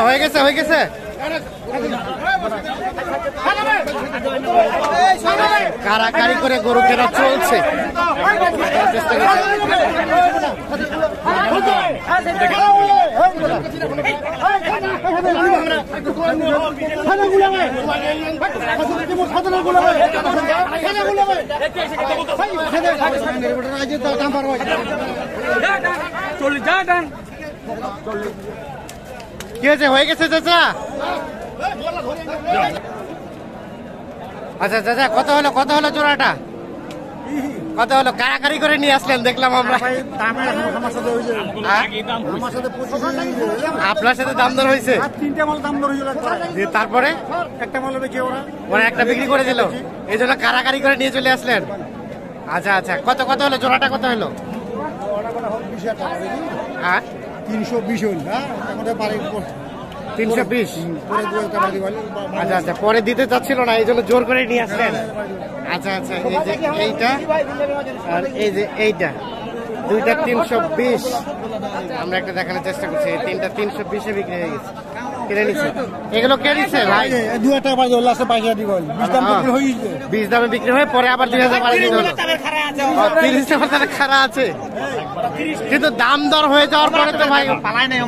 হয়ে গেছে, হয়ে গেছে। কারাকারি করে গরু কেনা চলছে। কি হয়েছে? হয়ে গেছে চাচা? আচ্ছা চাচা, কত হলো, কত হলো জোড়াটা? কত হলো? কারাকারি করে নিয়ে আসলেন দেখলাম আমরা। আপনার সাথে দাম দর হয়েছে? তারপরে একটা বিক্রি করে দিল, এই জন্য কারাকারি করে নিয়ে চলে আসলেন। আচ্ছা আচ্ছা, কত কত হলো জোড়াটা? কত হলো? 320 হল। 320। আচ্ছা আচ্ছা, পরে দিতে চাচ্ছিল না, এই জন্য জোর করে নিয়ে আসলেন। আচ্ছা আচ্ছা, এই যে এইটা আর এই যে এইটা, দুইটা 320। আমরা একটা দেখানোর চেষ্টা করছি। এই তিনটা 320-এ বিক্রি হয়ে গেছে, কিনে নিচ্ছে। এগুলো কে নিচ্ছে ভাই? 2000 টাকা বাড়ি হল, 22 দিব। 20 দামে বিক্রি হয়ে পরে আবার 2000 বাড়ি দিতে হলো। 30 টাকা তাহলে খারাপ আছে, কিন্তু দাম দর হয়ে যাওয়ার পরে তো ভাই পালাই নাই।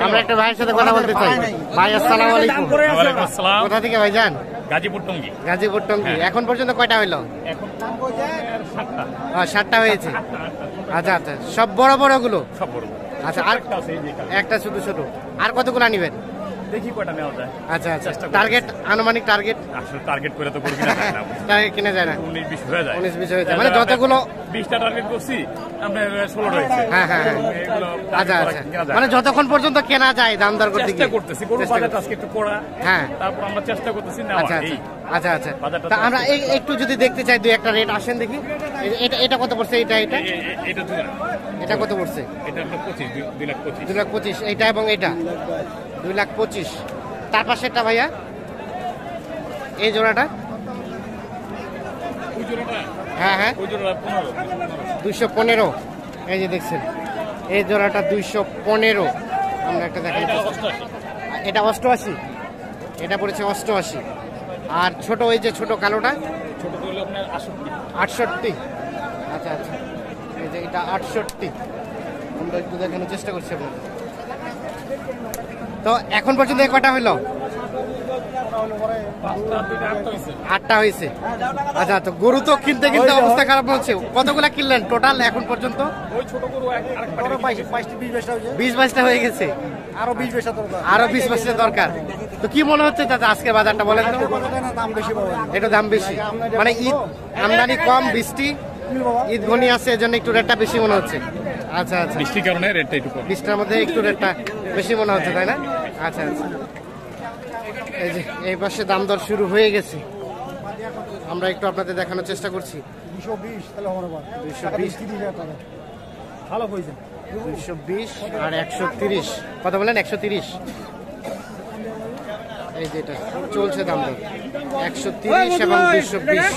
আমরা একটা ভাইয়ের সাথে কথা বলতে চাই। ভাই আসসালামু আলাইকুম। কোথা থেকে ভাই যান? গাজীপুর টঙ্গী। গাজীপুর টঙ্গী। এখন পর্যন্ত কয়টা হইলো? 7টা হয়েছে। আচ্ছা আচ্ছা, সব বড় বড় গুলো? সব বড়। আচ্ছা, আর একটা ছোট ছোট, আর কতগুলো নিবেন? দেখি কয়টা নেওয়া যায়। আচ্ছা আচ্ছা, টার্গেট, আনুমানিক টার্গেট? আসলে টার্গেট করে তো গরু কিনা যায় না। টার্গেট কিনা যায় না। 19-20 হয়ে যায়। 19-20 হয়ে যায়, মানে যতগুলো 20টা টার্গেট করছি, আপনার 16 রয়েছে। হ্যাঁ হ্যাঁ, আচ্ছা আচ্ছা, মানে যতক্ষণ পর্যন্ত কেনা যায় দাম দর করতে চেষ্টা করতেছি। গরু বাজারটা আজকে একটু কড়া, হ্যাঁ, তারপর আমরা চেষ্টা করতেছি নেওয়া। আচ্ছা আচ্ছা আচ্ছা আচ্ছা, তা আমরা একটু যদি দেখতে চাই, দুই একটা রেট আসেন দেখি। এটা এটা কত পড়ছে? এটা এটা এটা কত পড়ছে? এটা আপনার 25, 2,25,000। এইটা এবং এটা 2,25,000। তার পাশেরটা ভাইয়া, এই জোড়াটা? হ্যাঁ হ্যাঁ, 215। এই যে দেখছেন, এই জোড়াটা 215। আমরা একটা দেখাই। এটা 88, এটা পড়েছে 88। আর ছোট, ওই যে ছোট কালোটা? 68। আচ্ছা আচ্ছা, এই যে এটা 68। আমরা একটু দেখানোর চেষ্টা করছি আপনাদের। তো এখন পর্যন্ত কয়টা হইলো? 8টা হয়েছে। আচ্ছা, তো গরু তো কিনতে কিনতে অবস্থা খারাপ হচ্ছে। কতগুলা কিনলেন টোটাল এখন পর্যন্ত? 20-22টা হয়ে গেছে। আরো 20 দরকার। আরো 20 দরকার। তো কি মনে হচ্ছে দাদা আজকে বাজারটা বলেন তো? দাম বেশি পাবো, এটা দাম বেশি, মানে ঈদ আমদানি কম, বৃষ্টি, ঈদ ঘনি আছে, এজন্য একটু রেটটা বেশি মনে হচ্ছে। আচ্ছা আচ্ছা, বৃষ্টির কারণে রেটটা একটু কম। 20টার মধ্যে একটু রেটটা বেশি মনে হচ্ছে, তাই না? আচ্ছা আচ্ছা, এই যে এই পাশে দাম দর শুরু হয়ে গেছে। আমরা একটু আপনাদের দেখানোর চেষ্টা করছি। 220 তাহলে হবে না। 220, 30,000 টাকা ভালো হয়েছে। 220 আর 130। কত বলেন? 130। এই যে এটা চলছে দাম দর, 130 এবং 220।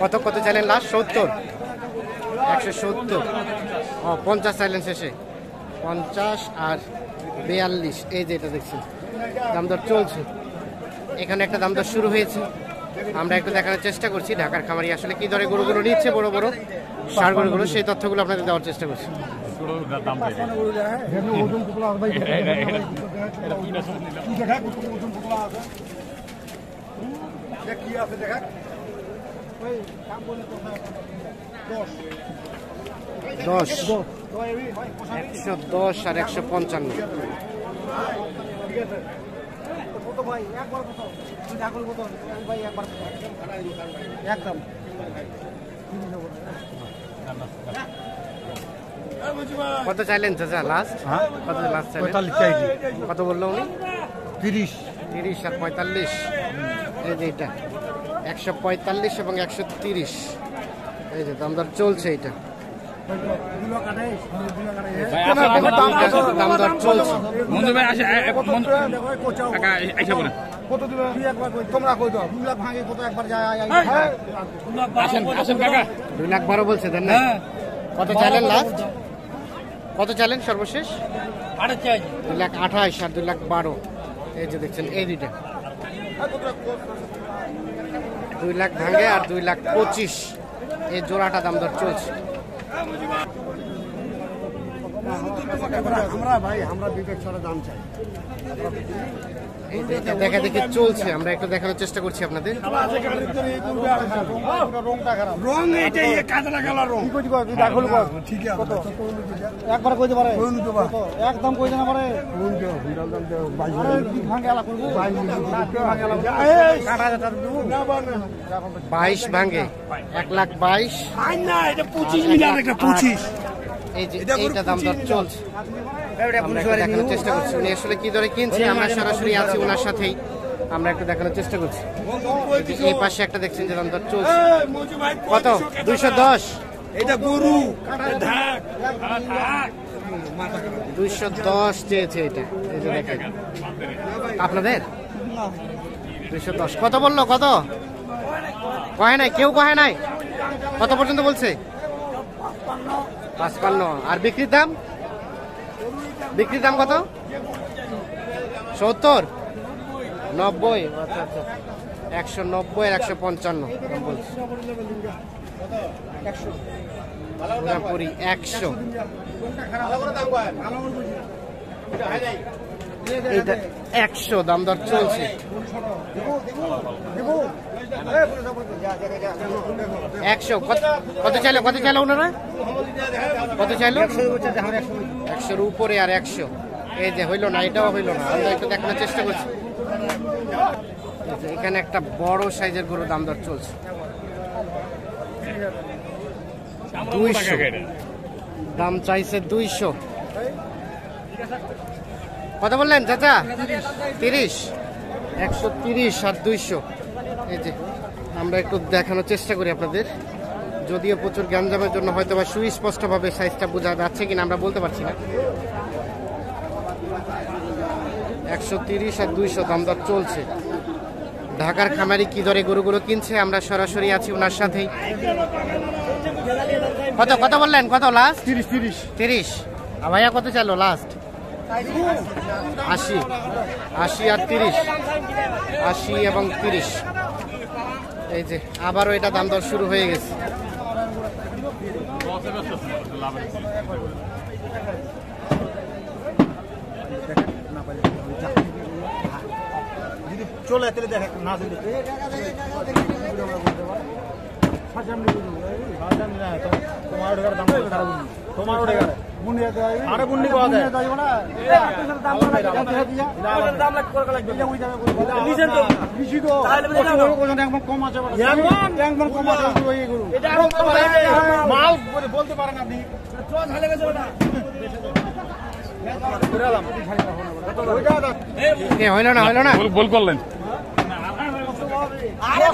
কত কত চাইলেন লাস্ট? 70, 170। 50 চাইলেন শেষে, 50 আর 42। এই যে এটা দেখছেন দাম দর চলছে। এখানে একটা দাম দর শুরু হয়েছে, আমরা একটু দেখানোর চেষ্টা করছি ঢাকার খামারি আসলে কি দরে গরুগুলো নিচ্ছে, বড় বড় ষাঁড় গরুগুলো, সেই তথ্যগুলো আপনাদের দেওয়ার চেষ্টা করছি। দশ, 110 আর 155। কত চাইলেন চাচা লাস্ট? কত লাস্ট চাইলেন? কত বললো উনি? 30 30 আর 45। এই যে এটা 145 এবং 130, এই যে দামদার চলছে এটা। ভাই আসলে দামদার চলছে। মঞ্জু ভাই আসে কাকা আইসা বলেন কত দিবে তোমরা কই দাও 2 লাখ ভাঙে কত একবার যায় আসেন আসেন কাকা 2,12,000 বলছে দেন না? কত চাইলেন লাস্ট? কত চাইলেন সর্বশেষ? 2,28,000 আর 2,12,000। এই যে দেখছেন এই দুইটা 2 লাখ ভাঙে আর 2,25,000, এই জোড়াটা দাম দর চলছে। আমরা ভাই আমরা বিবেক ছাড়া দাম চাই। এই যে এটা দেখা দেখি চলছে, আমরা একটু দেখানোর চেষ্টা করছি আপনাদের। রং এটাই কাঁচা কালার রং কি কই তুই দাখল কর ঠিক আছে কত একবার কইতে পারে কত একদম কইতে না পারে কোন কে হিরাল দাম 22 কি ভাঙে আলা করব 22 ভাঙে 1,22,000 আই না এটা 25 মিলার একটা 25 এই যে এইটা দাম দর চলছে। আমরা একটু দেখানোর চেষ্টা করছি উনি আসলে কি দরে কিনছে, আমরা সরাসরি আছি ওনার সাথেই, আমরা একটু দেখানোর চেষ্টা করছি। এই পাশে একটা দেখছেন যে দাম দর চলছে কত 210, এটা গরু 210 চেয়েছে এটা। এই যে দেখেন আপনাদের 210 কত বললো? কত কহে নাই? কেউ কহে নাই? কত পর্যন্ত বলছে? 55। আর বিক্রির দাম? বিক্রির দাম কত? 70, 90, আচ্ছা আচ্ছা 190 আর 155 বলছে। পুরোপুরি 100। এইটা 100 দাম দর চলছে। 100 কত চাইলো? কত চাইলো ওনারা? কত চাইলো? 100-র উপরে আর 100। এই যে হইলো না, এটাও হইলো না, আমরা একটু দেখানোর চেষ্টা করছি। এখানে একটা বড় সাইজের গরু দাম দর চলছে 200, দাম চাইছে 200। কত বললেন চাচা? 30, 130 আর 200। এই যে আমরা একটু দেখানোর চেষ্টা করি আপনাদের, যদিও প্রচুর গ্যাঞ্জামের জন্য হয়তো বা সুস্পষ্টভাবে সাইজটা বোঝা যাচ্ছে কিনা আমরা বলতে পারছি না। 130 আর 200 দাম দর চলছে। ঢাকার খামারি কি দরে গরুগুলো কিনছে, আমরা সরাসরি আছি ওনার সাথেই। কত কত বললেন? কত লাস্ট? 30। আর ভাইয়া কত চাইলো লাস্ট? 80 আর 30, 80 এবং 30। এই যে আবারও এটা দাম দর শুরু হয়ে গেছে। চলে তাহলে দেখ না চলে তোমার দাম তোমার বুনিয়াতে আরে বুন্নি কোয়া দেয় দাম লাগ করে লাগবে নিছেন তো বেশি তো তাহলে কোন একদম কম আছে একদম কম আছে এই গরু এটা মাল বলতে পারেন আপনি তো ঝালে গেছে ওটা পুরালাম কে হইলো না? হইলো না? বল করলেন আরে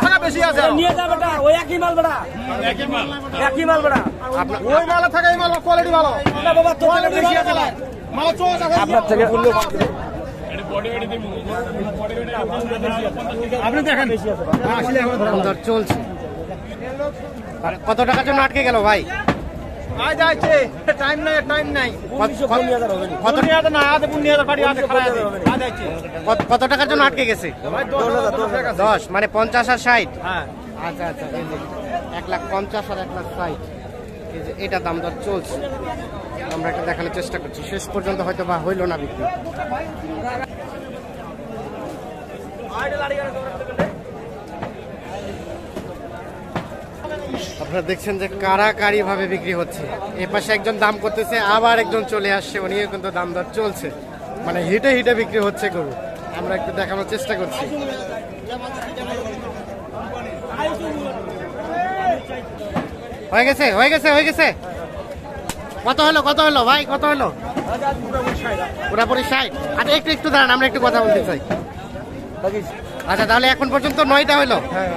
টাকা বেশি আছে নিয়ে যা বেটা ওই একই মাল বেটা একই মাল বেটা ওই মাল থাকে এই মাল কোয়ালিটি ভালো না বাবা তো বেশি আছে মাল চোজ আছে আপনার থেকে বললো আপনি দেখেন আসলে এখন দর চলছে। কত টাকার জন্য আটকে গেল ভাই? আজ আছে টাইম নাই কত না আদে 15000 বাড়ি আদে খারাপ আছে আজ আছে কত টাকার জন্য আটকে গেছে? 10, মানে 50 আর 60। হ্যাঁ আচ্ছা আচ্ছা, এই যে 1,50,000 আর 1,60,000, এই যে এটা দাম দর চলছে। আমরা একটা দেখানোর চেষ্টা করছি, শেষ পর্যন্ত হয়তো বা হইলো না বিক্রি। আপনারা দেখছেন যে কারাকারি ভাবে বিক্রি হচ্ছে। এ পাশে একজন দাম করতেছে, আবার একজন চলে আসছে, উনিও কিন্তু দাম দর চলছে, মানে হিটে হিটে বিক্রি হচ্ছে গরু। আমরা একটু দেখানোর চেষ্টা করছি। হয়ে গেছে হয়ে গেছে হয়ে গেছে। কত হলো ভাই? কত হলো? পুরাপুরি 60। আচ্ছা একটু দাঁড়ান, আমরা একটু কথা বলতে চাই। আচ্ছা, তাহলে এখন পর্যন্ত 9টা হলো। হ্যাঁ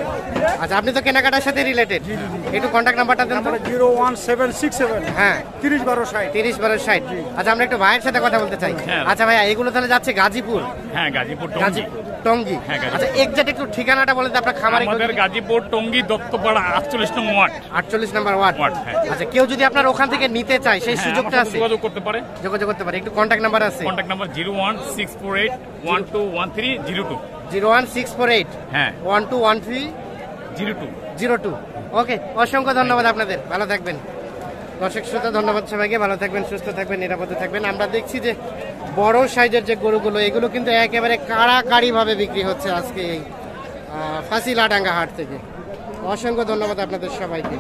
আচ্ছা, আপনি তো কেনাকাটার সাথে রিলেটেড, একটু কন্ট্যাক্ট নাম্বারটা দেন তো। 01767 হ্যাঁ, 301260। 30/60। আচ্ছা, আমরা একটু ভাইয়ের সাথে কথা বলতে চাই। হ্যাঁ। আচ্ছা ভাইয়া, এগুলো তাহলে যাচ্ছে গাজীপুর, হ্যাঁ গাজীপুর টঙ্গী। গাজীপুর টঙ্গী। হ্যাঁ, গাজীপুর। আচ্ছা, এক্সাক্ট একটু ঠিকানাটা বলে দিন আপনার খামারে। আমাদের গাজীপুর টঙ্গী দত্তপাড়া 48 নং ওয়ার্ড। 48 নম্বর ওয়ার্ড। হ্যাঁ। আচ্ছা, কেউ যদি আপনার ওখান থেকে নিতে চায় সেই হ্যাঁ, সুযোগটা আমার আছে? সাথে যোগাযোগ করতে পারে। যোগাযোগ করতে পারে। একটু কন্ট্যাক্ট নাম্বার আছে? Contact number 01648121302। 01648 হ্যাঁ 121302। 02। ওকে, অসংখ্য ধন্যবাদ আপনাদের, ভালো থাকবেন। দর্শক শ্রোতা, ধন্যবাদ সবাইকে, ভালো থাকবেন, সুস্থ থাকবেন, নিরাপদে থাকবেন। আমরা দেখছি যে বড় সাইজের যে গরুগুলো, এগুলো কিন্তু একেবারে কাড়াকাড়ি ভাবে বিক্রি হচ্ছে আজকে এই ফাঁসিলাডাঙ্গা হাট থেকে। অসংখ্য ধন্যবাদ আপনাদের সবাইকে।